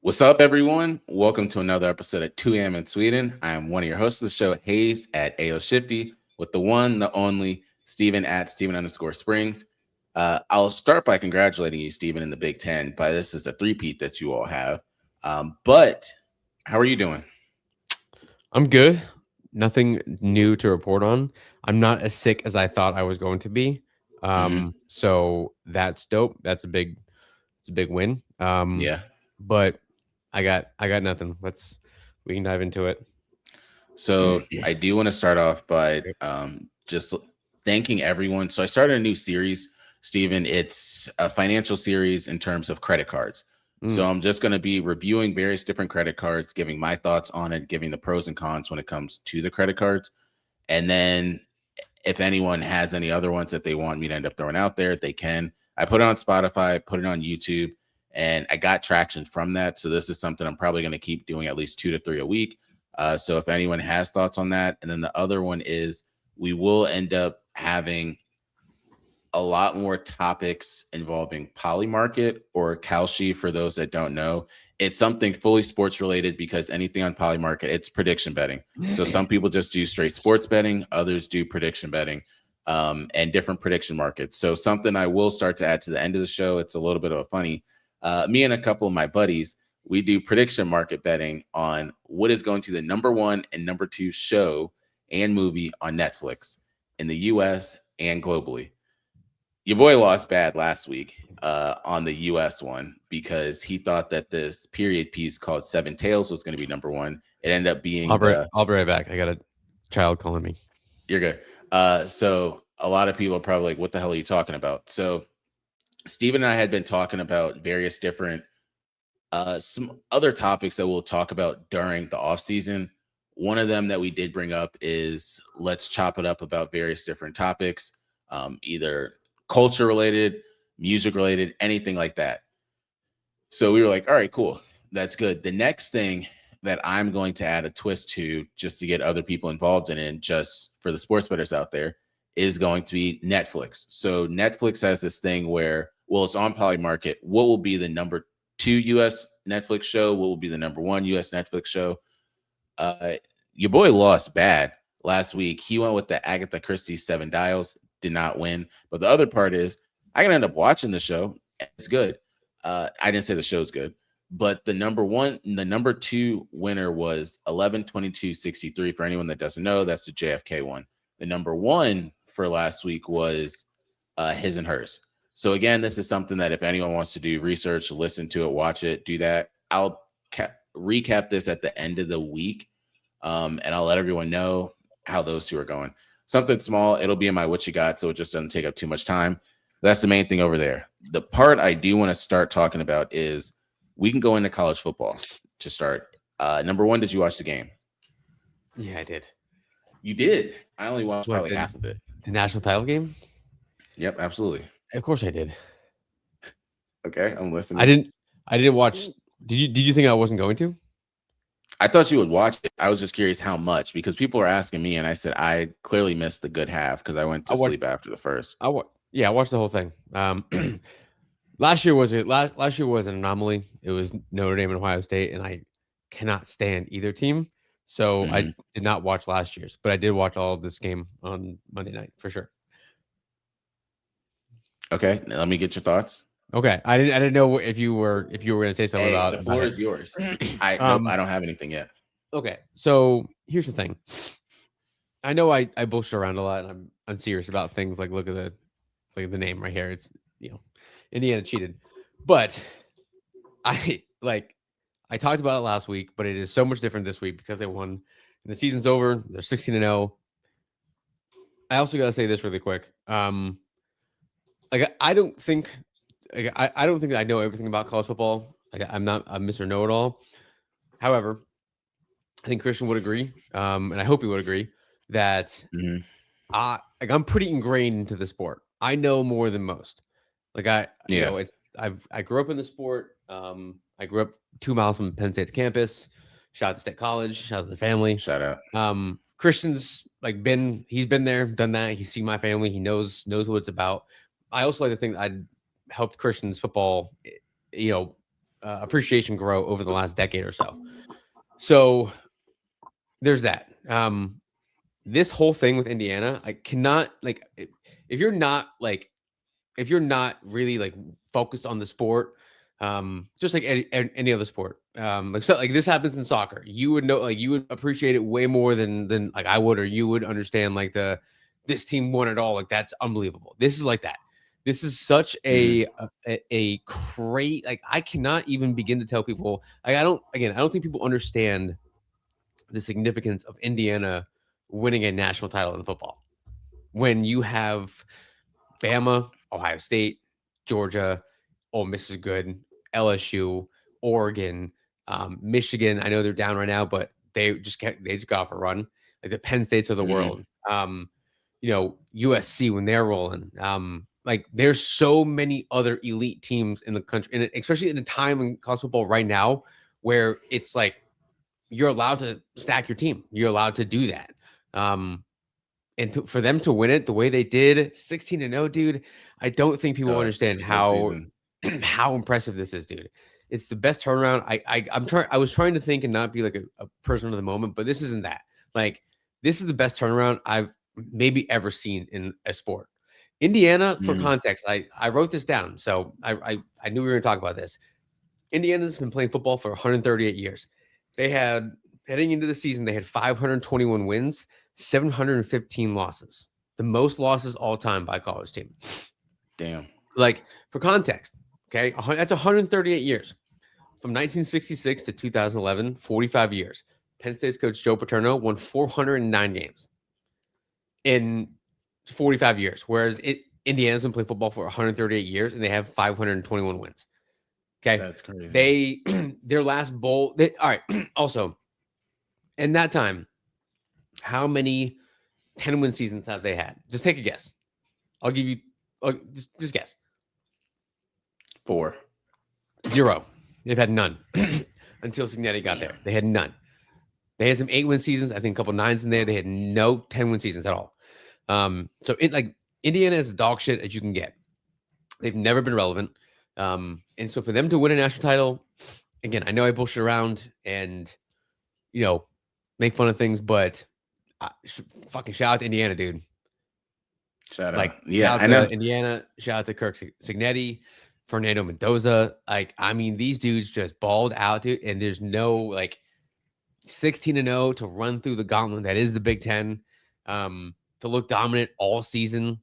What's up, everyone? Welcome to another episode of 2 a.m. in Sweden. I am one of your hosts of the show, Hayes at AO Shifty, with the one, the only Steven at Steven_Springs. I'll start by congratulating you, Steven, in the Big Ten. But this is a three-peat that you all have. But how are you doing? I'm good. Nothing new to report on. I'm not as sick as I thought I was going to be. Hmm. So that's dope. It's a big win. Yeah. But I got nothing. We can dive into it. So I do want to start off by Yep. just thanking everyone. So I started a new series, Stephen. It's a financial series in terms of credit cards. So Mm. I'm just going to be reviewing various different credit cards, giving my thoughts on it, giving the pros and cons when it comes to the credit cards. And then if anyone has any other ones that they want me to end up throwing out there, they can. I put it on Spotify, put it on YouTube, and I got traction from that. So this is something I'm probably going to keep doing at least 2 to 3 a week. So if anyone has thoughts on that, and then the other one is we will end up having a lot more topics involving Polymarket or Kalshi for those that don't know. It's something fully sports related because anything on Polymarket, it's prediction betting. So some people just do straight sports betting, others do prediction betting, and different prediction markets. So something I will start to add to the end of the show. It's a little bit of a funny. Me and a couple of my buddies, we do prediction market betting on what is going to the number one and number two show and movie on Netflix in the US and globally. Your boy lost bad last week on the US one because he thought that this period piece called Seven Tails was going to be number one. It ended up being the I'll be right back. I got a child calling me. you're good. So a lot of people are probably like, what the hell are you talking about? So Steve and I had been talking about various different some other topics that we'll talk about during the off season. One of them that we did bring up is let's chop it up about various different topics, either culture related, music related, anything like that. So we were like, all right, cool. That's good. The next thing that I'm going to add a twist to just to get other people involved in it, just for the sports bettors out there, is going to be Netflix. So Netflix has this thing where, well, it's on Polymarket. What will be the number two US Netflix show? What will be the number one US Netflix show? Uh, your boy lost bad last week. He went with the Agatha Christie Seven Dials, did not win. But the other part is, I can end up watching the show. It's good. I didn't say the show's good, but the number two winner was 11-22-63. For anyone that doesn't know, that's the JFK one. The number one for last week was His and Hers. So again, this is something that if anyone wants to do research, listen to it, watch it, do that. I'll recap this at the end of the week, and I'll let everyone know how those two are going. Something small, it'll be in my what you got, so it just doesn't take up too much time. That's the main thing over there. The part I do want to start talking about is we can go into college football to start. Number one, did you watch the game? Yeah, I did. You did. I only watched What probably half of it. the national title game? Yep, absolutely. Of course I did. Okay, I'm I listening. didn't I didn't watch. Did you think I wasn't going to? I thought you would watch it. I was just curious how much because people are asking me, and I said I clearly missed the good half because I went I to watched sleep after the first. Yeah, I watched the whole thing. Last year was an anomaly. It was Notre Dame and Ohio State, and I cannot stand either team. So I Mhm. did not watch last year's, but I did watch all of this game on Monday night for sure. Okay, now let me get your thoughts. Okay, I didn't know if you were going to say something Hey, the about floor it. is yours. I nope, I um. don't have anything yet. Okay, so here's the thing. I know I bullshit around a lot, and I'm serious about things. Like look at the name right here. It's Indiana cheated, but I like I talked about it last week, but it is so much different this week because they won. And the season's over. They're 16-0. I also got to say this really quick. Like I don't think, I don't think I know everything about college football. Like I'm not a Mister Know It All. However, I think Christian would agree, and I hope he would agree that Mhm. I'm pretty ingrained into the sport. I know more than most. Like Yeah, I grew up in the sport. I grew up 2 miles from Penn State's campus. Shout out to State College. Shout out to the family. shout out. Christian's like he's been there, done that. He's seen my family. He knows what it's about. I also like to think I helped Christian's football, you know, appreciation grow over the last decade or so. So there's that. This whole thing with Indiana, I cannot like if you're not really like focused on the sport, just like any other sport, like this happens in soccer, you would know, like you would appreciate it way more than like I would, or you would understand like this team won it all, like that's unbelievable. This is like that. This is such a great, like I cannot even begin to tell people. Like I don't think people understand the significance of Indiana winning a national title in football. When you have Bama, Ohio State, Georgia, Ole Miss is good, LSU, Oregon, Michigan. I know they're down right now, but they just got off a run. Like the Penn States of the world. USC when they're rolling. Like there's so many other elite teams in the country, and especially in a time in college football right now where it's like you're allowed to stack your team. You're allowed to do that. And for them to win it the way they did, 16-0, dude, I don't think people understand how impressive this is, dude. It's the best turnaround. I was trying to think and not be like a person of the moment, but this isn't that. Like, this is the best turnaround I've maybe ever seen in a sport. Indiana, for context, I wrote this down, so I knew we were going to talk about this. Indiana's been playing football for 138 years. They had, heading into the season, they had 521 wins, 715 losses. The most losses all time by a college team. Damn. Like, for context, okay, that's 138 years. From 1966 to 2011, 45 years. Penn State's coach Joe Paterno won 409 games in 45 years, whereas Indiana's been playing football for 138 years, and they have 521 wins. Okay, that's crazy. Their last bowl. All right. Also, in that time, how many 10-win seasons have they had? Just take a guess. I'll give you. Just guess. 4. 0. They've had none until Cignetti got there. They had none. They had some 8-win seasons. I think a couple 9s in there. They had no 10-win seasons at all. So Indiana is dog shit as you can get. They've never been relevant. And so for them to win a national title, again, I know I bullshit around and, make fun of things, but fucking shout out to Indiana, dude. Shout out. Shout out to Indiana. Shout out to Kirk Cignetti, Fernando Mendoza. These dudes just balled out, dude. And there's no 16-0 to run through the gauntlet that is the Big Ten, to look dominant all season.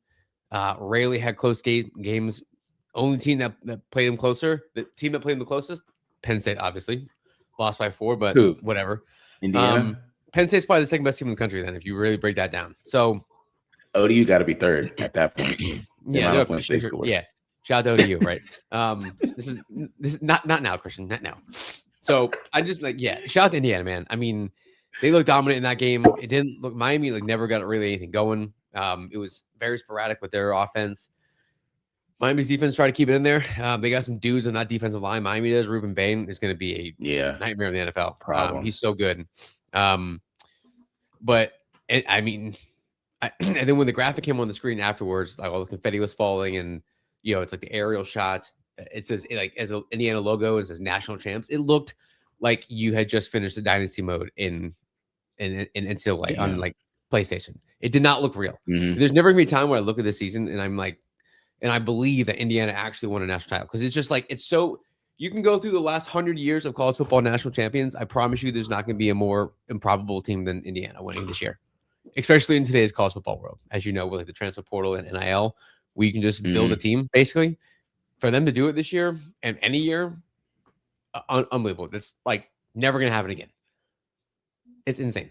Rarely had close games. Only team that played them closer, the team that played them the closest, Penn State, obviously lost by 4, but whatever. Indiana. Penn State's probably the second best team in the country. Then, if you really break that down, so ODU got to be third at that point. Yeah, shout out to ODU, right? This is not now, Christian, not now. So I just shout out to Indiana, man. I mean, they looked dominant in that game. It didn't look Miami never got really anything going. It was very sporadic with their offense. Miami's defense tried to keep it in there. They got some dudes on that defensive line. Miami does. Ruben Bain is going to be a nightmare in the NFL. Problem. He's so good. But and then when the graphic came on the screen afterwards, like all the confetti was falling, and it's like the aerial shots. It says as an Indiana logo, it says national champs. It looked like you had just finished the dynasty mode in NCAA on PlayStation. It did not look real. Mm-hmm. There's never gonna be a time where I look at this season and I'm like, and I believe that Indiana actually won a national title, because it's just it's so. You can go through the last 100 years of college football national champions. I promise you, there's not going to be a more improbable team than Indiana winning this year, especially in today's college football world. As you know, with the transfer portal and NIL, where you can just build a team, basically. For them to do it this year and any year, unbelievable. That's never going to happen again. It's insane.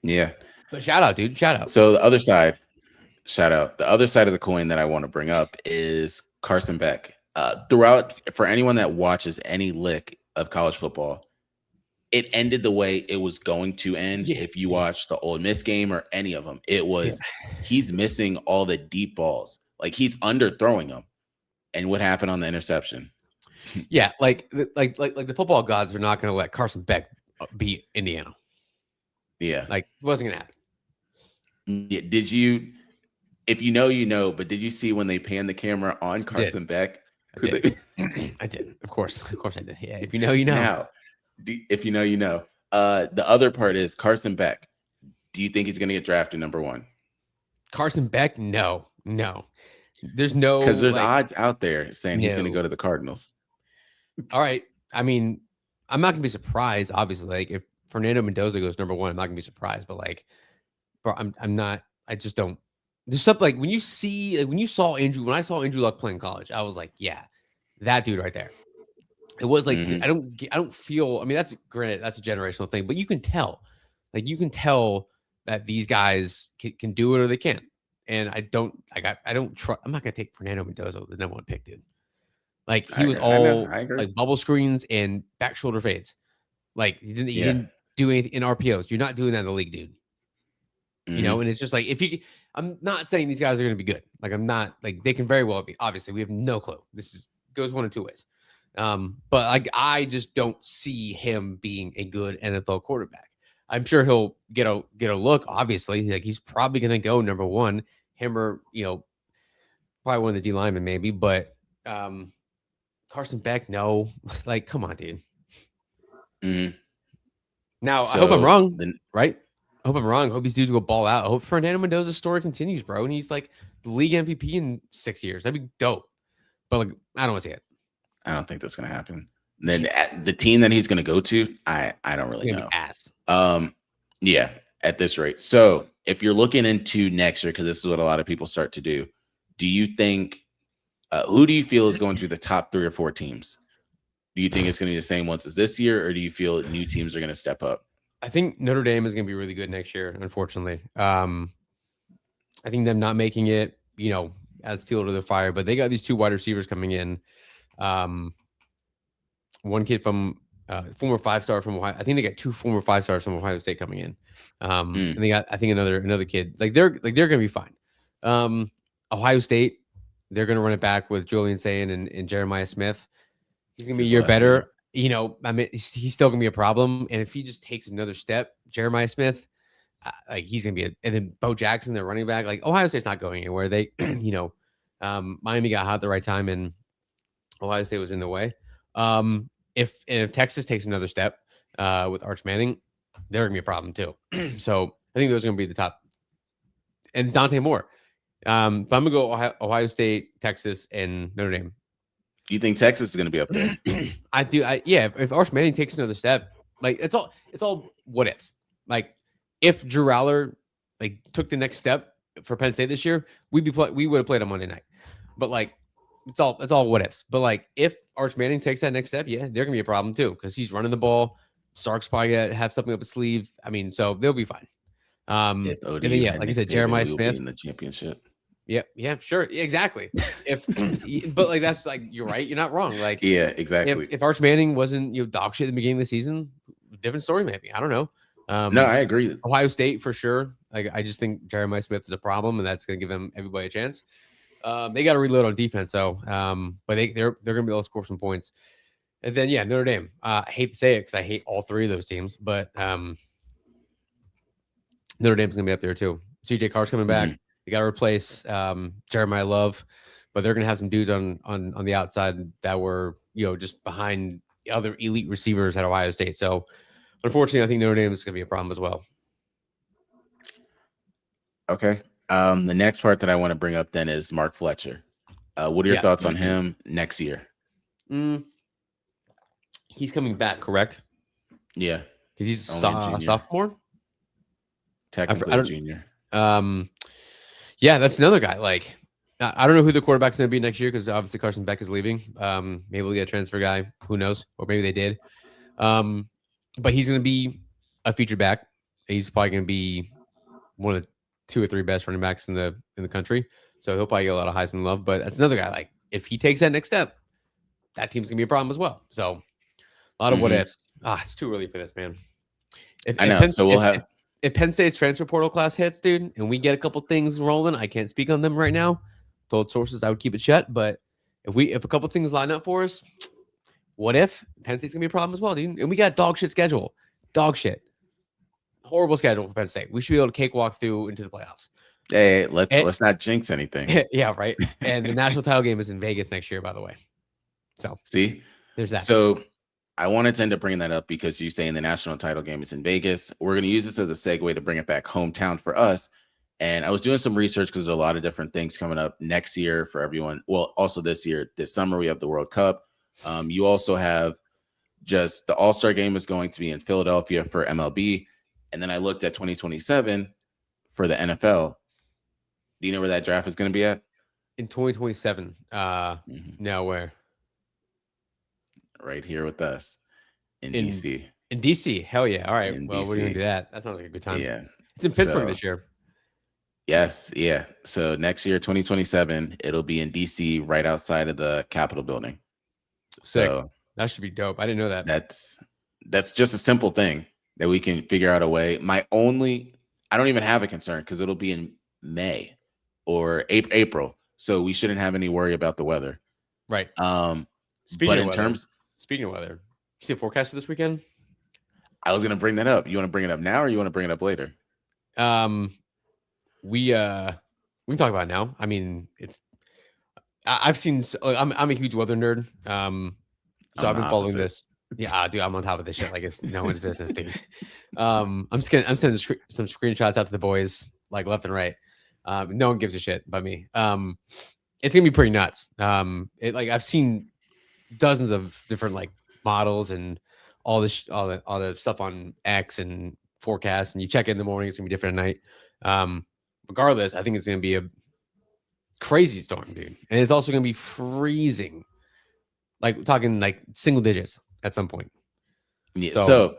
Yeah. But shout out, dude. Shout out. So the other side, shout out. The other side of the coin that I want to bring up is Carson Beck. Throughout, for anyone that watches any lick of college football, it ended the way it was going to end. Yeah. If you watch the Ole Miss game or any of them, it was he's missing all the deep balls. He's underthrowing them. And what happened on the interception? Yeah, the football gods are not going to let Carson Beck beat Indiana. Yeah, it wasn't going to happen. Yeah, did you? If you know, but did you see when they panned the camera on Carson Beck? I did. I did. Of course I did. Yeah, if you know, you know. Now, if you know, you know. The other part is Carson Beck. Do you think he's going to get drafted number 1? Carson Beck? No. There's no, Because there's like, odds out there saying he's going to no. go to the Cardinals. All right. I mean, I'm not gonna be surprised. Obviously, like if Fernando Mendoza goes number 1, I'm not gonna be surprised. But like, bro, I'm not. I just don't. There's something like when you see, like, when I saw Andrew Luck play in college, I was like, yeah, that dude right there. It was like Mhm. I don't feel. I mean, that's granted, that's a generational thing, but you can tell, that these guys can do it or they can't. And I don't trust. I'm not gonna take Fernando Mendoza, the number 1 pick, dude. Like he was I know. all I agree. like bubble screens and back shoulder fades. Like he Yeah. didn't do anything in RPOs. You're not doing that in the league, dude. You know, Mhm. and it's just like I'm not saying these guys are going to be good. Like I'm not like they can very well be. Obviously, we have no clue. Goes one of two ways. But like I just don't see him being a good NFL quarterback. I'm sure he'll get a look. Obviously, like he's probably going to go number 1. Him or probably one of the D linemen maybe. But Carson Beck, no. Like come on, dude. Mhm. Now I hope I'm wrong. Then, Right? I hope I'm wrong. I hope these dudes will ball out. I hope Fernando Mendoza's story continues, bro. And he's like the league MVP in 6 years. That'd be dope. But like, I don't want to see it. I don't think that's going to happen. Then the team that he's going to go to, I don't really It's gonna know. be ass. Yeah, at this rate. So if you're looking into next year, because this is what a lot of people start to do, do you think who do you feel is going through the top 3 or 4 teams? Do you think it's going to be the same ones as this year, or do you feel new teams are going to step up? I think Notre Dame is going to be really good next year, unfortunately. I think them not making it, adds fuel to the fire, but they got these 2 wide receivers coming in. One kid from former 5-star from Ohio. I think they got 2 former 5-stars from Ohio State coming in. And they got, I think, another kid. They're going to be fine. Ohio State, they're going to run it back with Julian Sayin and Jeremiah Smith. He's going to be a year better. I mean, he's still going to be a problem. And if he just takes another step, Jeremiah Smith, like he's going to be and then Bo Jackson, their running back, like Ohio State's not going anywhere. They, Miami got hot at the right time and Ohio State was in the way. If Texas takes another step with Arch Manning, they're going to be a problem too. So I think those are going to be the top. And Dante Moore. But I'm going to go Ohio State, Texas, and Notre Dame. Do you think Texas is going to be up there? I do. Yeah. If Arch Manning takes another step, like it's all what ifs. Like if Drew Aller like took the next step for Penn State this year, we would have played on Monday night. But like it's all what ifs. But like if Arch Manning takes that next step, yeah, they're gonna be a problem too because he's running the ball. Sark's probably gonna have something up his sleeve. I mean, so they'll be fine. And then like I said, Jeremiah Smith in the championship. Yeah, sure, exactly. But like that's like you're right. You're not wrong. Like yeah, exactly. If Arch Manning wasn't dog shit at the beginning of the season, different story maybe. I don't know. No, I agree. Ohio State for sure. Like I just think Jeremiah Smith is a problem, and that's going to give everybody a chance. They got to reload on defense, though. But they're going to be able to score some points. And then Notre Dame. I hate to say it because I hate all 3 of those teams, but Notre Dame's going to be up there too. CJ Carr's coming back. They got to replace Jeremiah Love, but they're going to have some dudes on the outside that were just behind the other elite receivers at Ohio State. So unfortunately, I think Notre Dame is going to be a problem as well. Okay. The next part that I want to bring up then is Mark Fletcher. What are your thoughts on him next year? He's coming back, correct? Yeah. Because he's a sophomore? Technically a junior. Yeah, that's another guy. Like, I don't know who the quarterback's going to be next year because obviously Carson Beck is leaving. Maybe we'll get a transfer guy. Who knows? Or maybe they did. But he's going to be a featured back. He's probably going to be one of the 2 or 3 best running backs in the country. So he'll probably get a lot of Heisman love. But that's another guy. Like, if he takes that next step, that team's going to be a problem as well. So a lot of what ifs. It's too early for this, man. If Penn State's transfer portal class hits, dude, and we get a couple things rolling, I can't speak on them right now. Told sources I would keep it shut, but if a couple things line up for us, what if Penn State's gonna be a problem as well, dude? And we got dog shit schedule, horrible schedule for Penn State. We should be able to cakewalk through into the playoffs. Hey, let's not jinx anything. Yeah, right. And the national title game is in Vegas next year, by the way. So See, there's that. so I wanted to end up bringing that up because you saying the national title game is in Vegas. We're going to use this as a segue to bring it back hometown for us. And I was doing some research because there's a lot of different things coming up next year for everyone. Well, also this year, this summer, we have the World Cup. You also have just the All-Star game is going to be in Philadelphia for MLB. And then I looked at 2027 for the NFL. Do you know where that draft is going to be at? In 2027. No, where? Right here with us in In DC. In DC. Hell yeah. All right. In Well, we're gonna DC. do that. That sounds like a good time. Yeah. It's in Pittsburgh So, this year. yes. Yeah. So next year, 2027, it'll be in DC right outside of the Capitol building. Sick. So That should be dope. I didn't know that. that's just a simple thing that we can figure out a way. I don't even have a concern because it'll be in May or April. So we shouldn't have any worry about the weather. Right. But in terms, speaking of weather, you see the forecast for this weekend? I was gonna bring that up. You want to bring it up now or you want to bring it up later? We can talk about it now. I mean, I've seen I'm a huge weather nerd. So I've been following this. Yeah, dude, I'm on top of this shit like it's no one's business, dude. I'm sending some screenshots out to the boys like left and right. No one gives a shit but me. It's gonna be pretty nuts. I've seen dozens of different like models and all the stuff on X and forecasts, and you check it in the morning, it's gonna be different at night. Regardless, I think it's gonna be a crazy storm, dude, and it's also gonna be freezing. Like we're talking like single digits at some point. Yeah. So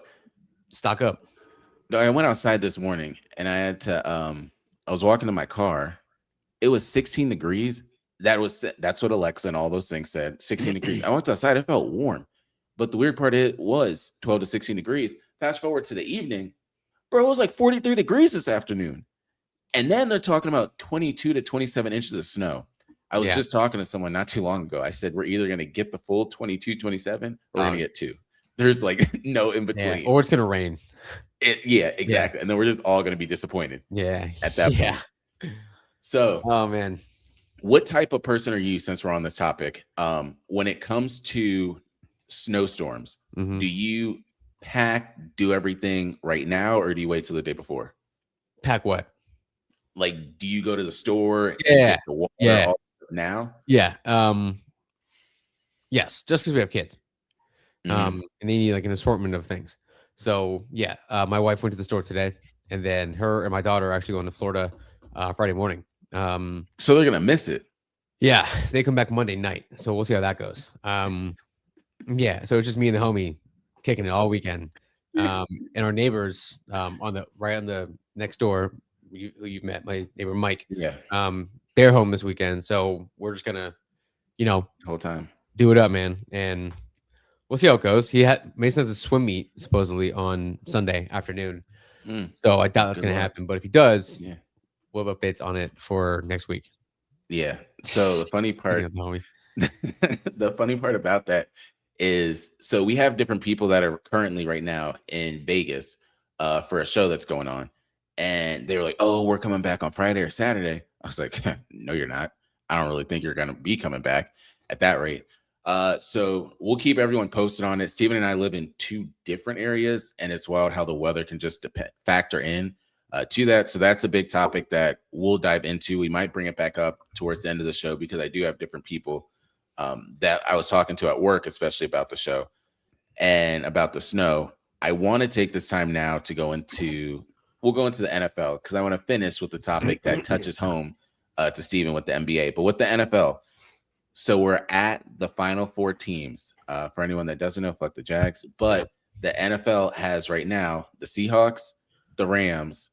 stock up. I went outside this morning and I had to I was walking to my car. It was 16 degrees. That's what Alexa and all those things said. 16 degrees. I went outside, it felt warm. But the weird part was 12 to 16 degrees. Fast forward to the evening, bro, it was like 43 degrees this afternoon. And then they're talking about 22 to 27 inches of snow. I was just talking to someone not too long ago. I said, we're either going to get the full 22, 27, or we're going to get 2. There's like no in between. Yeah, or it's going to rain. Yeah, exactly. Yeah. And then we're just all going to be disappointed. Yeah. At that point. So, oh man. What type of person are you, since we're on this topic, when it comes to snowstorms? Mm-hmm. Do you do everything right now, or do you wait till the day before? Pack what? Like, do you go to the store? Yeah. Now? Yeah. Yes, just because we have kids. Mm-hmm. And they need like an assortment of things. So yeah, my wife went to the store today, and then her and my daughter are actually going to Florida Friday morning. So they're gonna miss it. Yeah, they come back Monday night, so we'll see how that goes. Yeah, so it's just me and the homie kicking it all weekend. And our neighbors on the next door, who you've met, my neighbor Mike. Yeah. They're home this weekend, so we're just gonna, the whole time do it up, man, and we'll see how it goes. Mason has a swim meet supposedly on Sunday afternoon, so I doubt that's gonna happen. But if he does, we'll have updates on it for next week. Yeah. So the funny part, the funny part about that is, so we have different people that are currently right now in Vegas for a show that's going on, and they were like, "Oh, we're coming back on Friday or Saturday." I was like, "No, you're not. I don't really think you're gonna be coming back at that rate." So we'll keep everyone posted on it. Steven and I live in 2 different areas, and it's wild how the weather can just factor in to that. So that's a big topic that we'll dive into. We might bring it back up towards the end of the show because I do have different people that I was talking to at work, especially about the show and about the snow. I want to take this time now to we'll go into the NFL because I want to finish with the topic that touches home to Steven with the NBA, but with the NFL. So we're at the final 4 teams. For anyone that doesn't know, fuck the Jags. But the NFL has right now the Seahawks, the Rams,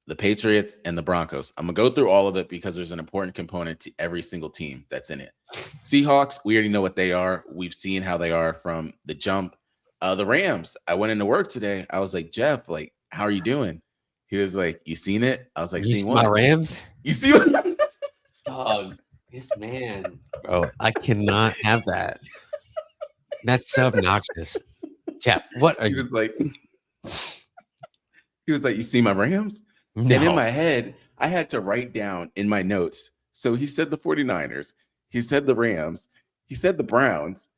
the Patriots, and the Broncos. I'm going to go through all of it because there's an important component to every single team that's in it. Seahawks, we already know what they are. We've seen how they are from the jump. The Rams, I went into work today. I was like, Jeff, like, how are you doing? He was like, you seen it? I was like, seen what? My Rams? You see what? Dog. This man, bro, I cannot have that. That's so obnoxious. Jeff, what are you? He was like, you see my Rams? No. And in my head, I had to write down in my notes. So he said the 49ers. He said the Rams. he said the Browns,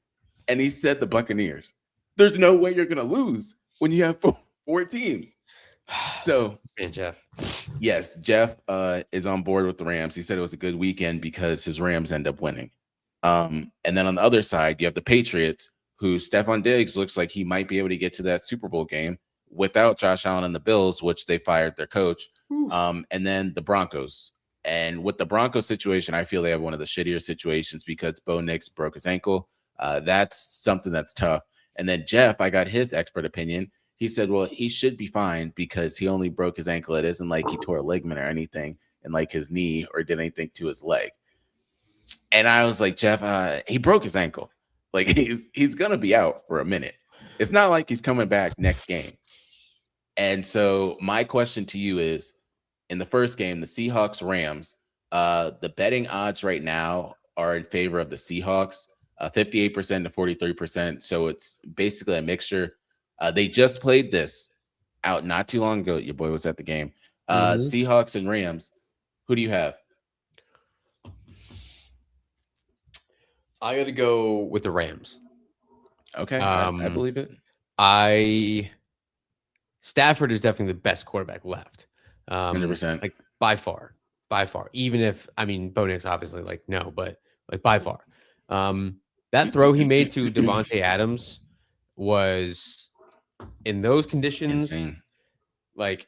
and he said the Buccaneers. There's no way you're gonna lose when you have four teams. So, man, Jeff. yes, Jeff is on board with the Rams. He said it was a good weekend because his Rams end up winning. And then on the other side, you have the Patriots, who Stephon Diggs looks like he might be able to get to that Super Bowl game without Josh Allen and the Bills, which they fired their coach. And then the Broncos. And with the Broncos situation, I feel they have one of the shittier situations because Bo Nix broke his ankle. That's something that's tough. And then Jeff, I got his expert opinion. He said, well, he should be fine because he only broke his ankle. It isn't like he tore a ligament or anything in like his knee or did anything to his leg. And I was like, Jeff, he broke his ankle. Like he's gonna be out for a minute. It's not like he's coming back next game. And so my question to you is, in the first game, the Seahawks Rams, the betting odds right now are in favor of the Seahawks, 58% to 43%. So it's basically a mixture. They just played this out not too long ago. Your boy was at the game. Seahawks and Rams. Who do you have? I got to go with the Rams. Okay, I believe it. Stafford is definitely the best quarterback left. 100%. Like by far. Even if, I mean, Bo Nix obviously like no, but like by far. That throw he made to Davante Adams was in those conditions, insane. Like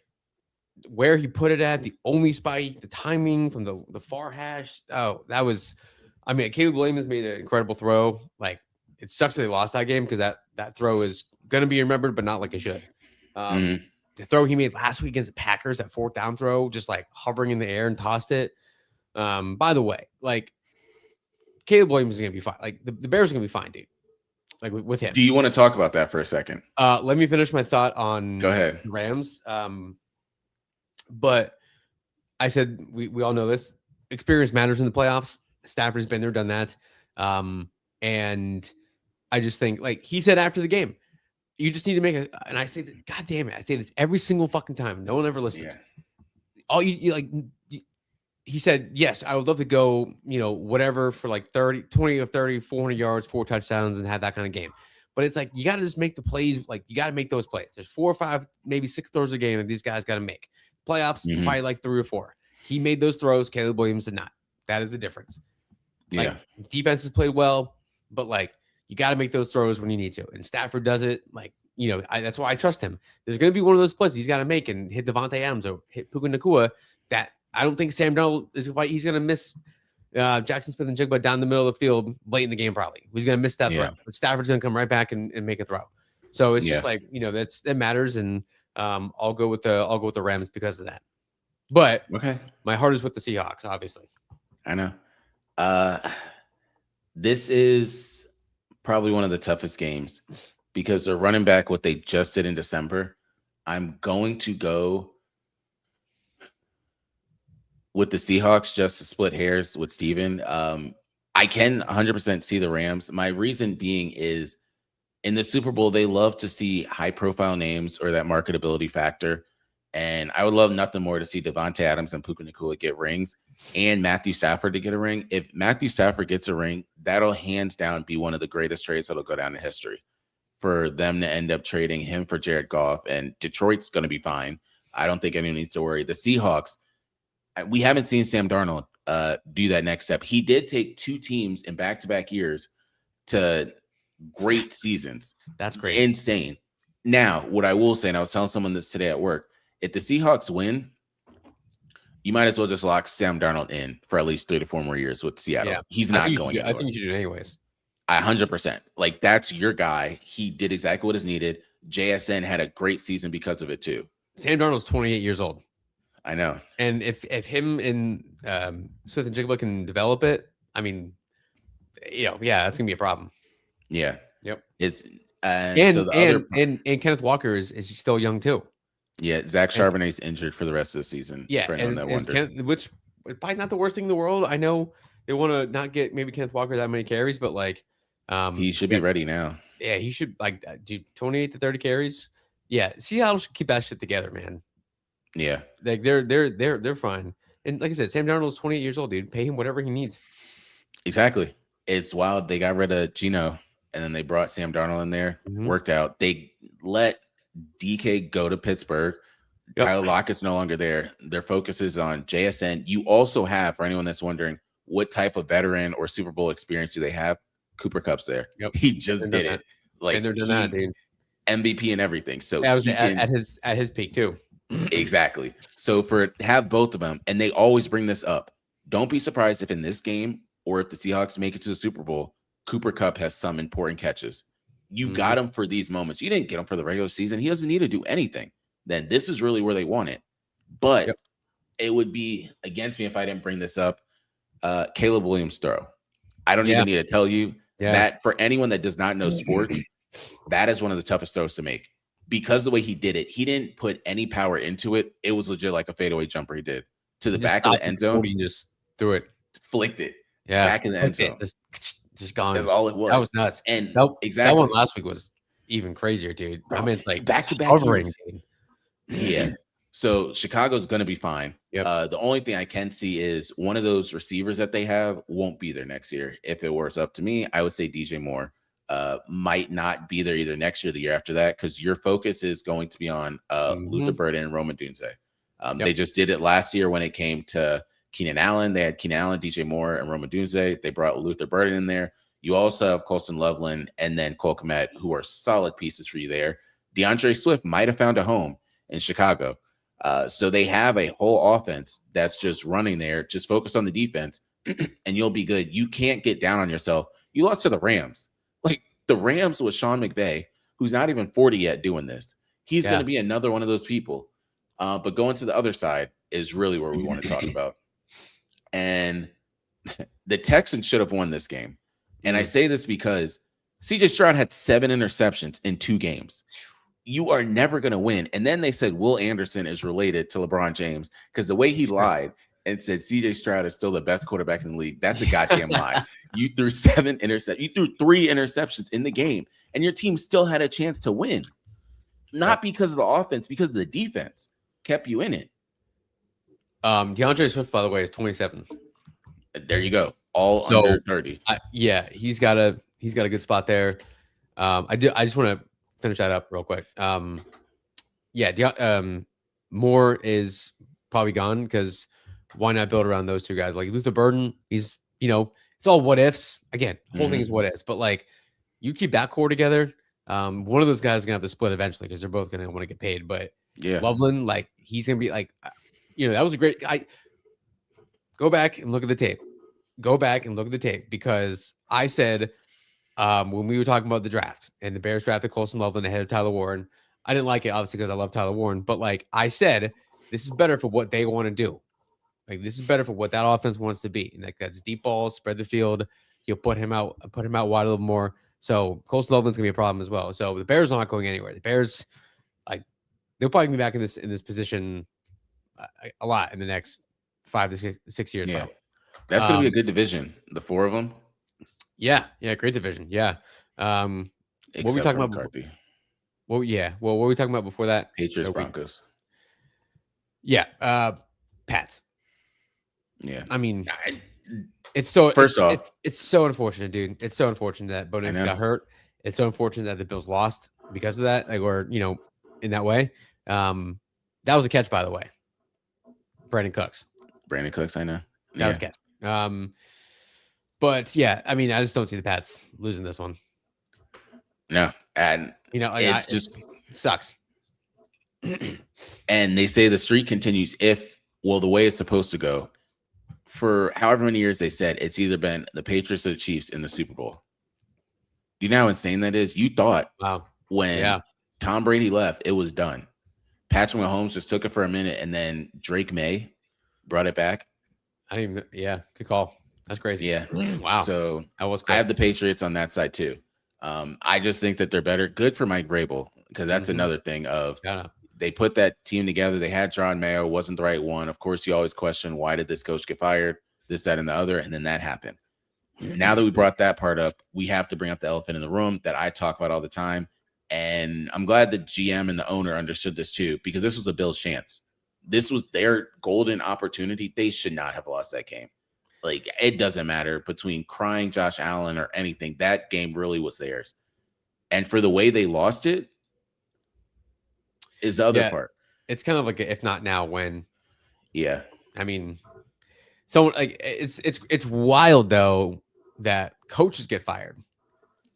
where he put it at, the only spike, the timing from the far hash. Oh, that was. I mean, Caleb Williams made an incredible throw. Like, it sucks that they lost that game because that throw is going to be remembered, but not like it should. The throw he made last week against the Packers, that 4th down throw, just like hovering in the air and tossed it. By the way, like, Caleb Williams is going to be fine. Like, the Bears are going to be fine, dude. Like, with him. Do you want to talk about that for a second? Let me finish my thought on Go ahead. Rams. But I said, we all know this. Experience matters in the playoffs. Stafford's been there, done that. And I just think, like he said after the game, you just need to make and I say that, God damn it, I say this every single fucking time. No one ever listens. Yeah. All he said, yes, I would love to go, whatever for like 20 or 30, 400 yards, 4 touchdowns and have that kind of game. But it's like, you got to just make the plays. Like, you got to make those plays. There's 4 or 5, maybe 6 throws a game that these guys got to make. Playoffs, it's probably like 3 or 4. He made those throws. Caleb Williams did not. That is the difference. Like, defense has played well, but like, you got to make those throws when you need to. And Stafford does it. Like, that's why I trust him. There's going to be one of those plays he's got to make and hit Davante Adams or hit Puka Nacua that I don't think Sam Darnold is why he's going to miss Jackson Smith and Jigba down the middle of the field late in the game. Probably he's going to miss that throw, but Stafford's going to come right back and make a throw. So it's just like, that matters. And I'll go with the Rams because of that. But my heart is with the Seahawks, obviously. I know. This is probably one of the toughest games because they're running back what they just did in December. I'm going to go with the Seahawks just to split hairs with Steven. I can 100% see the Rams. My reason being is in the Super Bowl, they love to see high-profile names or that marketability factor. And I would love nothing more to see Davante Adams and Puka Nacua get rings and Matthew Stafford to get a ring. If Matthew Stafford gets a ring, that'll hands down be one of the greatest trades that'll go down in history for them to end up trading him for Jared Goff. And Detroit's going to be fine. I don't think anyone needs to worry. The Seahawks, we haven't seen Sam Darnold do that next step. He did take 2 teams in back-to-back years to great seasons. That's great. Insane. Now, what I will say, and I was telling someone this today at work, if the Seahawks win, you might as well just lock Sam Darnold in for at least 3 to 4 more years with Seattle. He's not going anywhere. I think you should do it anyways. 100%. Like, that's your guy. He did exactly what is needed. JSN had a great season because of it too. Sam Darnold's 28 years old. I know. And if him and Smith and Jigba can develop it, I mean, that's gonna be a problem. Yeah. Yep. It's and Kenneth Walker is still young too. Yeah, Zach Charbonnet's injured for the rest of the season. Yeah, which probably not the worst thing in the world. I know they want to not get maybe Kenneth Walker that many carries, but like he should be ready now. Yeah, he should do 28 to 30 carries. Yeah, Seattle should keep that shit together, man. Yeah, like they're fine. And like I said, Sam Darnold's 28 years old, dude. Pay him whatever he needs. Exactly. It's wild. They got rid of Gino, and then they brought Sam Darnold in there. Mhm. Worked out. They let DK go to Pittsburgh. Yep. Tyler Lockett's no longer there. Their focus is on JSN. You also have, for anyone that's wondering, what type of veteran or Super Bowl experience do they have? Cooper Kupp's there. Yep. He just Been did done it. that. Like Been there, done that, dude. MVP and everything. So That was he can at his peak too. exactly. So for have both of them, and they always bring this up. Don't be surprised if in this game or if the Seahawks make it to the Super Bowl, Cooper Kupp has some important catches. You Mhm. got him for these moments. You didn't get him for the regular season. He doesn't need to do anything. Then this is really where they want it. But Yep. it would be against me if I didn't bring this up. Caleb Williams throw. I don't Yeah. even need to tell you Yeah. that for anyone that does not know sports, that is one of the toughest throws to make because the way he did it, he didn't put any power into it. It was legit like a fadeaway jumper he did to the Just back of the stopped end at zone, 40 and just threw it. flicked it Yeah. back in the end Flicked zone. it. Just gone. That's all it was. That was nuts. And That exactly one last week was even crazier, dude. I Bro, mean, it's like back-to-back hovering, years. dude. Yeah. So Chicago's going to be fine. Yep. The only thing I can see is one of those receivers that they have won't be there next year. If it was up to me, I would say DJ Moore might not be there either next year or the year after that because your focus is going to be on Luther Burden and Roman Dunze. They just did it last year when it came to Keenan Allen. They had Keenan Allen, DJ Moore, and Roman Dunze. They brought Luther Burden in there. You also have Colston Loveland and then Cole Kmet, who are solid pieces for you there. DeAndre Swift might have found a home in Chicago. So they have a whole offense that's just running there. Just focus on the defense and you'll be good. You can't get down on yourself. You lost to the Rams. Like the Rams with Sean McVay, who's not even 40 yet doing this. He's going to be another one of those people. But going to the other side is really where we want to talk about. And the Texans should have won this game. And I say this because CJ Stroud had 7 interceptions in 2 games. You are never going to win. And then they said Will Anderson is related to LeBron James because the way he lied and said CJ Stroud is still the best quarterback in the league. That's a goddamn lie. You threw 7 interceptions. You threw 3 interceptions in the game, and your team still had a chance to win. Not because of the offense, because of the defense kept you in it. DeAndre Swift, by the way, is 27. There you go. All under 30. Yeah, he's got a good spot there. I just want to finish that up real quick. Moore is probably gone because why not build around those two guys? Like Luther Burden, he's it's all what ifs. Again, the whole thing is what ifs. But like you keep that core together. One of those guys is gonna have to split eventually because they're both gonna want to get paid. But yeah, Loveland, like he's gonna be like, that was a great. Go back and look at the tape. Go back and look at the tape because I said when we were talking about the draft and the Bears drafted Colston Loveland ahead of Tyler Warren, I didn't like it obviously because I love Tyler Warren, but like I said, this is better for what they want to do. Like this is better for what that offense wants to be. And like that's deep balls, spread the field. You'll put him out wide a little more. So Colston Loveland's gonna be a problem as well. So the Bears are not going anywhere. The Bears, like they'll probably be back in this position a lot in the next 5 to 6 years. Yeah, probably. that's gonna be a good division. The 4 of them. Yeah, great division. Yeah. What were we talking about McCarthy? What were we talking about before that? Patriots, Broncos. Yeah. Pats. Yeah. I mean, it's so first off, it's so unfortunate, dude. It's so unfortunate that Bo Nix got hurt. It's so unfortunate that the Bills lost because of that, like, or in that way. That was a catch, by the way. Brandon Cooks, I know. That was a catch. But yeah, I mean, I just don't see the Pats losing this one. No, and it just sucks. And they say the streak continues the way it's supposed to go. For however many years they said it's either been the Patriots or the Chiefs in the Super Bowl. You know how insane that is? You thought when Tom Brady left, it was done. Patrick Mahomes just took it for a minute, and then Drake May brought it back. Good call. That's crazy. Yeah. Wow. So that was cool. I have the Patriots on that side too. I just think that they're better. Good for Mike Vrabel, because that's another thing of they put that team together. They had John Mayo, wasn't the right one. Of course, you always question, why did this coach get fired? This, that, and the other. And then that happened. Now that we brought that part up, we have to bring up the elephant in the room that I talk about all the time. And I'm glad the GM and the owner understood this too, because this was a Bills' chance. This was their golden opportunity. They should not have lost that game. Like, it doesn't matter between crying Josh Allen or anything. That game really was theirs. And for the way they lost it is the other part. It's kind of like a, if not now, when. Yeah. I mean, someone like it's wild though that coaches get fired.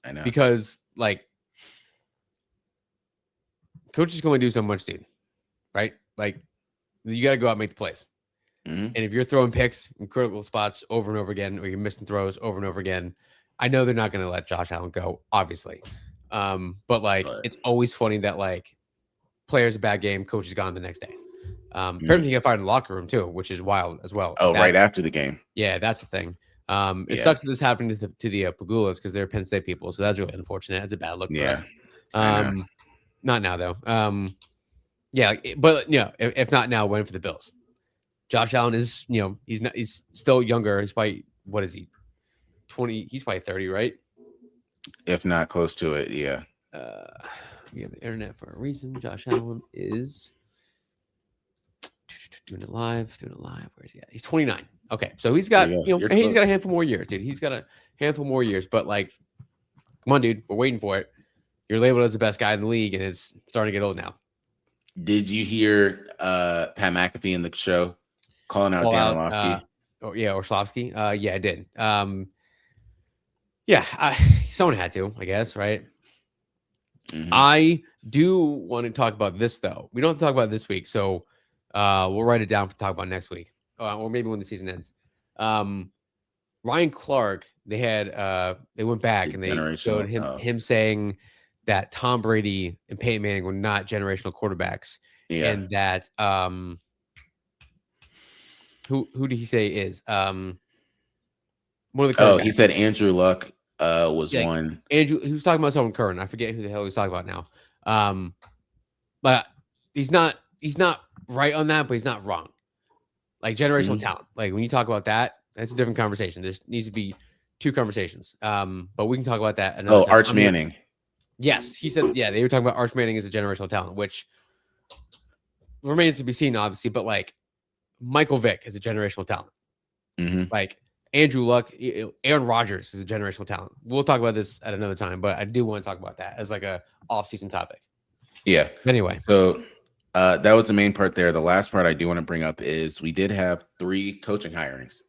I know. Because like coaches can only do so much, dude. Right? Like you got to go out and make the plays. Mm-hmm. And if you're throwing picks in critical spots over and over again, or you're missing throws over and over again, I know they're not going to let Josh Allen go, obviously. But like, it's always funny that like players a bad game, coach is gone the next day. Apparently he got fired in the locker room too, which is wild as well. Oh, right after the game. Yeah, that's the thing. It sucks that this happened to the Pagulas because they're Penn State people, so that's really unfortunate. It's a bad look for us. Not now though. Yeah, but yeah, if not now, when for the Bills? Josh Allen is, he's still younger. He's probably, what is he? 20? He's probably 30, right? If not close to it, yeah. We have the internet for a reason. Josh Allen is doing it live. Where is he at? He's 29. Okay, so he's got, he's got a handful more years, dude. He's got a handful more years, but like, come on, dude, we're waiting for it. You're labeled as the best guy in the league, and it's starting to get old now. Did you hear Pat McAfee in the show calling out Dan Orlovsky? Orlovsky. Yeah, I did. Someone had to, I guess, right? Mm-hmm. I do want to talk about this though. We don't have to talk about it this week, so we'll write it down to talk about next week, or maybe when the season ends. Ryan Clark, they went back and they showed him saying that Tom Brady and Peyton Manning were not generational quarterbacks, and that who did he say is one of the quarterbacks? He said Andrew Luck was one. Andrew, he was talking about someone current. I forget who the hell he was talking about now. But he's not right on that, but he's not wrong. Like generational talent. Like when you talk about that, that's a different conversation. There needs to be two conversations. But we can talk about that another time. Arch Manning. Yes, he said, they were talking about Arch Manning as a generational talent, which remains to be seen, obviously. But like Michael Vick is a generational talent. Mm-hmm. Like Andrew Luck, Aaron Rodgers is a generational talent. We'll talk about this at another time, but I do want to talk about that as like a off-season topic. Yeah. Anyway. So that was the main part there. The last part I do want to bring up is we did have 3 coaching hirings.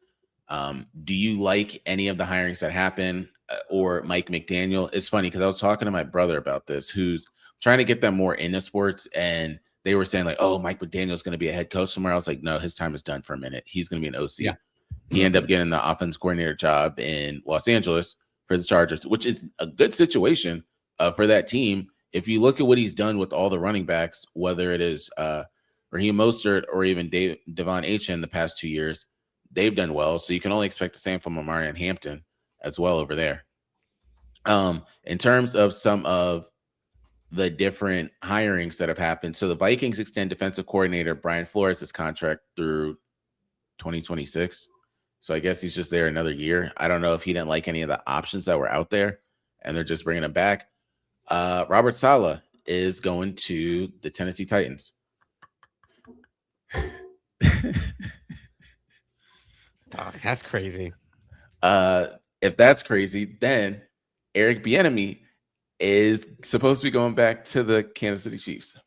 Do you like any of the hirings that happened or Mike McDaniel? It's funny because I was talking to my brother about this, who's trying to get them more into sports, and they were saying like, oh, Mike McDaniel's going to be a head coach somewhere. I was like, no, his time is done for a minute. He's going to be an OC. Yeah. He ended up getting the offense coordinator job in Los Angeles for the Chargers, which is a good situation for that team. If you look at what he's done with all the running backs, whether it is Raheem Mostert or even Devon Achane the past 2 years, they've done well. So you can only expect the same from Omarion Hampton as well over there. In terms of some of the different hirings that have happened, so the Vikings extend defensive coordinator Brian Flores' contract through 2026. So I guess he's just there another year. I don't know if he didn't like any of the options that were out there and they're just bringing him back. Robert Saleh is going to the Tennessee Titans. That's crazy. If that's crazy, then Eric Bieniemy is supposed to be going back to the Kansas City Chiefs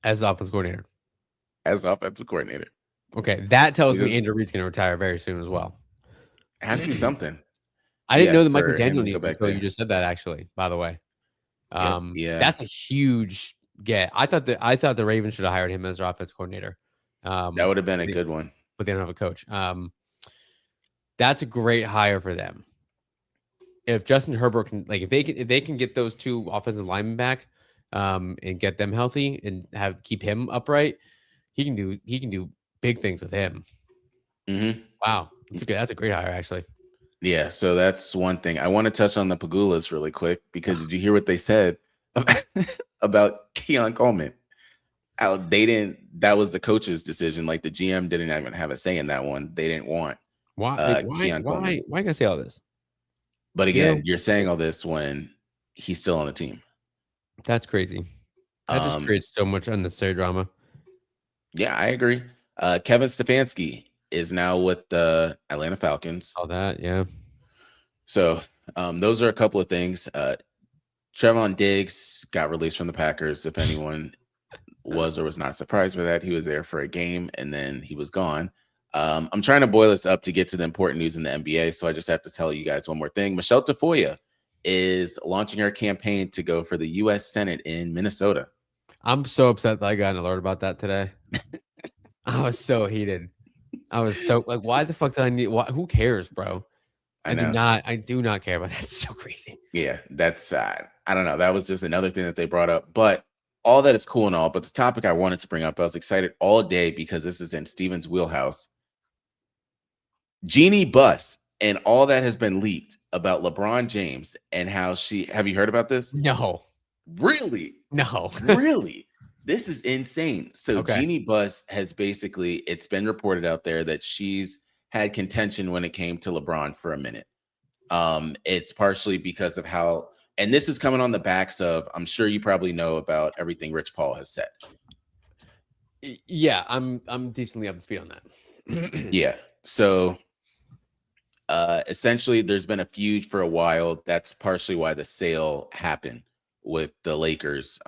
as the offensive coordinator. Okay, that tells me Andrew Reid's going to retire very soon as well. It has to be something. I didn't know that Mike McDaniel needs until you just said that. Actually, by the way, that's a huge get. I thought the Ravens should have hired him as their offensive coordinator. That would have been a good one, but they don't have a coach. That's a great hire for them. If Justin Herbert can, like, if they can get those 2 offensive linemen back, and get them healthy and keep him upright, he can do big things with him. Mm-hmm. Wow, that's a great hire, actually. Yeah, so that's one thing. I want to touch on the Pagulas really quick because did you hear what they said about Keon Coleman? How that was the coach's decision. Like the GM didn't even have a say in that one. They didn't want Keon Coleman. Why can I say all this? But again, you're saying all this when he's still on the team. That's crazy. That just creates so much unnecessary drama. Yeah, I agree. Kevin Stefanski is now with the Atlanta Falcons. All that, yeah. So those are a couple of things. Trevon Diggs got released from the Packers. If anyone was or was not surprised by that, he was there for a game and then he was gone. I'm trying to boil this up to get to the important news in the NBA, so I just have to tell you guys one more thing. Michelle Tafoya is launching her campaign to go for the U.S. Senate in Minnesota. I'm so upset that I got an alert about that today. I was so heated. I was so like, why the fuck did I need? Who cares, bro? I do not care about that. It's so crazy. Yeah, that's sad. I don't know. That was just another thing that they brought up. But all that is cool and all. But the topic I wanted to bring up, I was excited all day because this is in Steven's wheelhouse. Jeannie Buss and all that has been leaked about LeBron James and how have you heard about this? No. Really? No. Really? This is insane. So Okay. Jeannie Buss has basically, it's been reported out there that she's had contention when it came to LeBron for a minute. It's partially because of how, and this is coming on the backs of, I'm sure you probably know about everything Rich Paul has said. Yeah, I'm decently up to speed on that. Yeah. So essentially there's been a feud for a while. That's partially why the sale happened with the Lakers,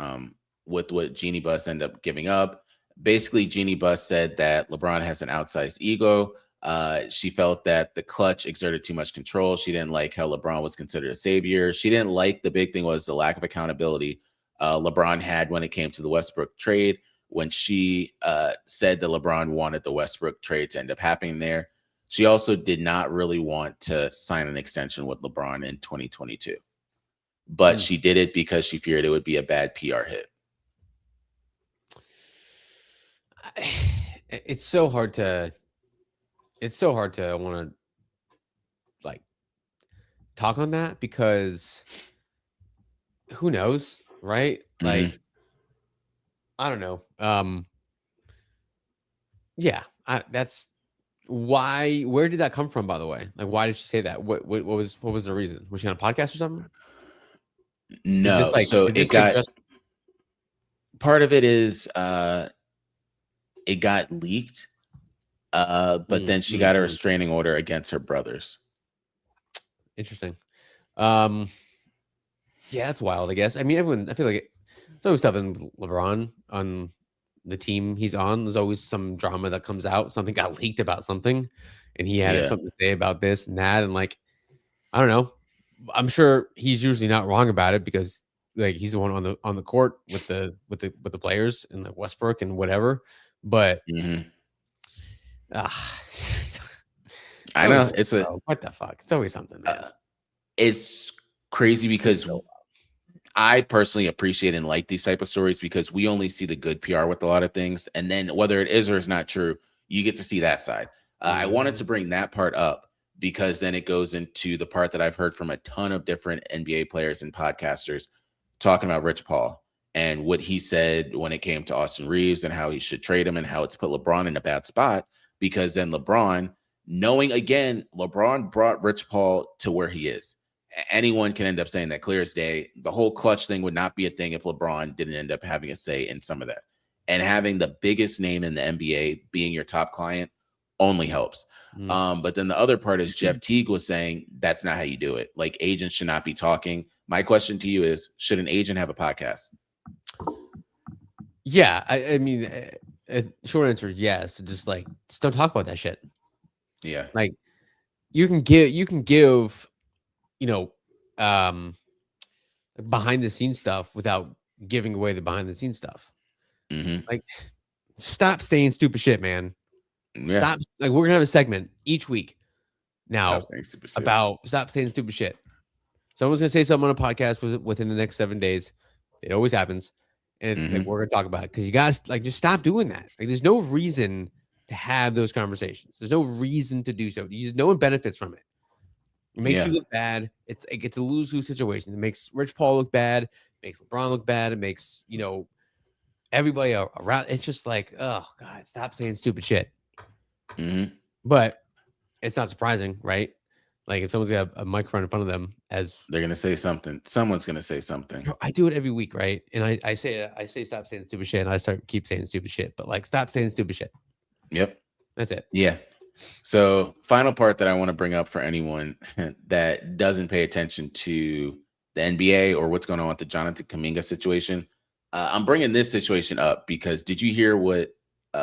with what Jeannie Buss ended up giving up. Basically, Jeannie Buss said that LeBron has an outsized ego. She felt that the clutch exerted too much control. She didn't like how LeBron was considered a savior. She didn't like, the big thing was the lack of accountability LeBron had when it came to the Westbrook trade, when she said that LeBron wanted the Westbrook trade to end up happening there. She also did not really want to sign an extension with LeBron in 2022. But she did it because she feared it would be a bad PR hit. It's so hard to want to like talk on that because who knows, right? Like, I don't know. Yeah, that's why. Where did that come from, by the way? Like, why did she say that? What was the reason? Was she on a podcast or something? No. So it got, part of it is it got leaked, but then she got a restraining order against her brothers. Interesting. Yeah, that's wild, I guess. I mean, I feel like it's always stuff in LeBron on the team he's on. There's always some drama that comes out. Something got leaked about something, and he had something to say about this and that. And like, I don't know. I'm sure he's usually not wrong about it because like he's the one on the court with the players and the Westbrook and whatever. But I know it's what the fuck. It's always something. It's crazy because I personally appreciate and like these type of stories because we only see the good PR with a lot of things, and then whether it is or is not true, you get to see that side. I wanted to bring that part up because then it goes into the part that I've heard from a ton of different NBA players and podcasters talking about Rich Paul and what he said when it came to Austin Reeves and how he should trade him and how it's put LeBron in a bad spot, because then LeBron, knowing again, LeBron brought Rich Paul to where he is. Anyone can end up saying that clear as day. The whole clutch thing would not be a thing if LeBron didn't end up having a say in some of that. And having the biggest name in the NBA being your top client only helps. But then the other part is Jeff Teague was saying that's not how you do it. Like, agents should not be talking. My question to you is, should an agent have a podcast? Yeah, I mean, short answer, yes. Just don't talk about that shit. Yeah, like you can give, behind the scenes stuff without giving away the behind the scenes stuff. Like, stop saying stupid shit, man. Yeah. Stop. Like, we're gonna have a segment each week now about stop saying stupid shit. Someone's gonna say something on a podcast within the next 7 days. It always happens, and like, we're gonna talk about it because you guys just stop doing that. Like, there's no reason to have those conversations. There's no reason to do so. No one benefits from it. It makes you look bad. It's a lose-lose situation. It makes Rich Paul look bad. It makes LeBron look bad. It makes everybody around. It's just like, oh God, stop saying stupid shit. But it's not surprising, right? Like, if someone's got a microphone in front of them, as they're gonna say something, someone's gonna say something. I do it every week, right? And I say stop saying stupid shit, and I keep saying stupid shit. But like, stop saying stupid shit. Yep, that's it. Yeah, So, final part that I want to bring up for anyone that doesn't pay attention to the NBA or what's going on with the Jonathan Kuminga situation. I'm bringing this situation up because did you hear what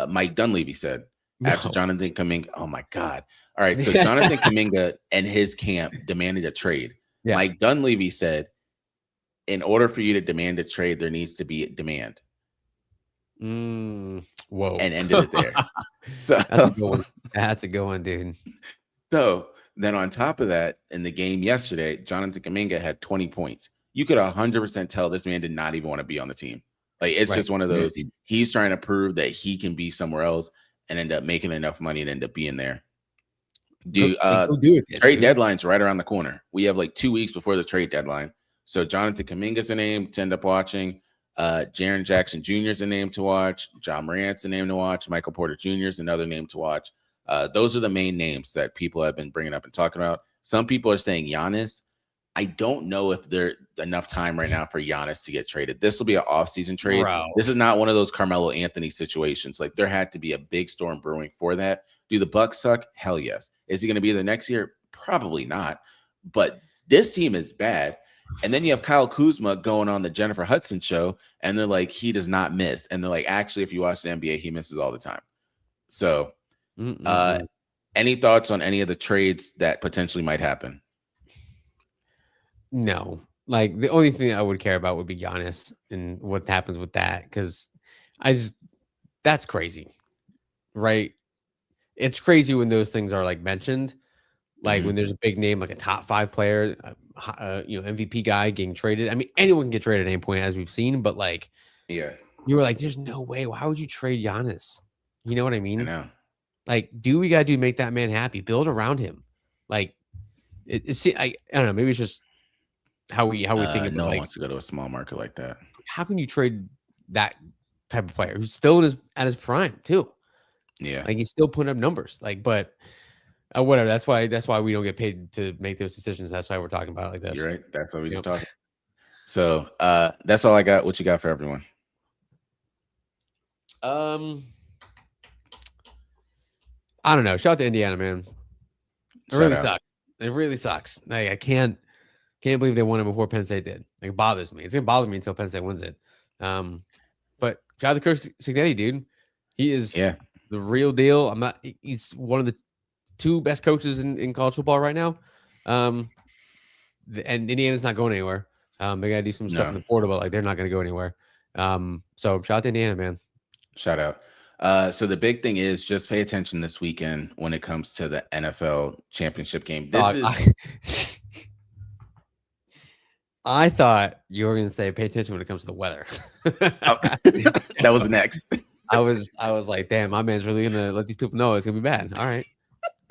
Mike Dunleavy said after No. Jonathan Kuminga? Oh my God. All right. So, Jonathan Kuminga and his camp demanded a trade. Yeah. Mike Dunleavy said, in order for you to demand a trade, there needs to be a demand, Whoa. and ended it there. So, That's a good one. That's a good one, dude. So then on top of that, in the game yesterday, Jonathan Kuminga had 20 points. You could 100% tell this man did not even want to be on the team. Like, it's Right. just one of those, he's trying to prove that he can be somewhere else and end up making enough money and end up being there. Go do it. Trade deadline's right around the corner. We have like 2 weeks before the trade deadline. So Jonathan Kuminga's a name to end up watching. Jaren Jackson Jr. is a name to watch. John Morant's a name to watch. Michael Porter Jr. is another name to watch. Those are the main names that people have been bringing up and talking about. Some people are saying Giannis. I don't know if there's enough time right now for Giannis to get traded. This will be an off-season trade. Bro. This is not one of those Carmelo Anthony situations. Like, there had to be a big storm brewing for that. Do the Bucks suck? Hell yes. Is he going to be the next year? Probably not. But this team is bad. And then you have Kyle Kuzma going on the Jennifer Hudson show, and they're like, he does not miss. And they're like, actually, if you watch the NBA, he misses all the time. So, any thoughts on any of the trades that potentially might happen? No. Like, the only thing I would care about would be Giannis and what happens with that, because that's crazy, right? It's crazy when those things are like mentioned, like when there's a big name, like a top 5 player, MVP guy getting traded. I mean, anyone can get traded at any point, as we've seen, but like, Yeah, you were like, there's no way. Why would you trade Giannis? You know what I mean? I know. Like, do we gotta do make that man happy? Build around him. Like, I don't know. Maybe it's just how we think about, no one like, wants to go to a small market like that. how can you trade that type of player who's still at his prime too? Yeah, Like, he's still putting up numbers. Like, but whatever. That's why we don't get paid to make those decisions. That's why we're talking about it like this. you're right. That's why we just talking. So that's all I got. What you got for everyone? I don't know. Shout out to Indiana, man. Sucks. It really sucks. Like, I can't believe they won it before Penn State did. Like, it bothers me. It's gonna bother me until Penn State wins it. But shout out to Kirk Cignetti, dude. He is the real deal. He's one of the 2 best coaches in college football right now. And Indiana's not going anywhere. They gotta do some stuff in the portal, but like, they're not gonna go anywhere. So shout out to Indiana, man. Shout out. So the big thing is just pay attention this weekend when it comes to the NFL championship game. I thought you were going to say pay attention when it comes to the weather. That was next. I was like, damn, my man's really going to let these people know it's going to be bad. All right.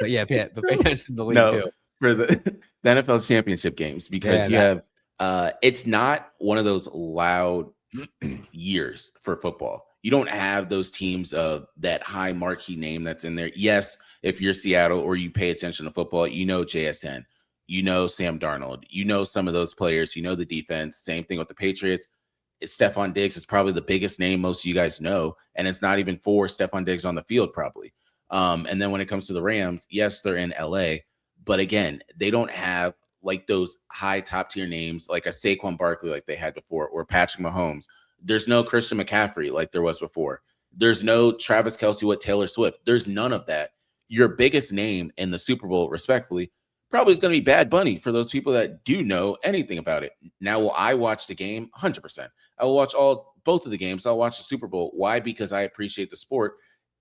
But yeah, pay attention to the league too. For the NFL championship games, because you have it's not one of those loud years for football. You don't have those teams of that high marquee name that's in there. Yes, if you're Seattle or you pay attention to football, you know JSN, you know Sam Darnold, you know some of those players, you know the defense. Same thing with the Patriots. Stephon Diggs is probably the biggest name most of you guys know, and it's not even for Stephon Diggs on the field probably. And then when it comes to the Rams, yes, they're in LA, but again, they don't have like those high top tier names like a Saquon Barkley like they had before, or Patrick Mahomes. There's no Christian McCaffrey like there was before. There's no Travis Kelce with Taylor Swift. There's none of that. Your biggest name in the Super Bowl, respectfully, probably is going to be Bad Bunny for those people that do know anything about it. Now, will I watch the game? 100%. I will watch both of the games. I'll watch the Super Bowl. Why? Because I appreciate the sport,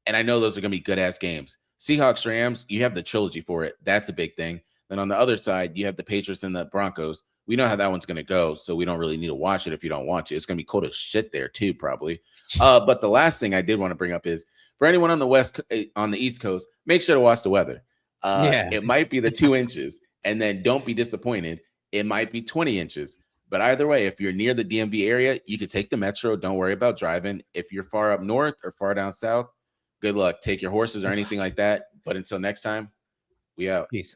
and I know those are going to be good-ass games. Seahawks, Rams, you have the trilogy for it. That's a big thing. Then on the other side, you have the Patriots and the Broncos. We know how that one's going to go, so we don't really need to watch it if you don't want to. It's going to be cold as shit there too, probably. But the last thing I did want to bring up is for anyone on the East Coast, make sure to watch the weather. It might be the 2 inches, and then don't be disappointed. It might be 20 inches. But either way, if you're near the DMV area, you could take the metro. Don't worry about driving. If you're far up north or far down south, good luck. Take your horses or anything like that. But until next time, we out. Peace.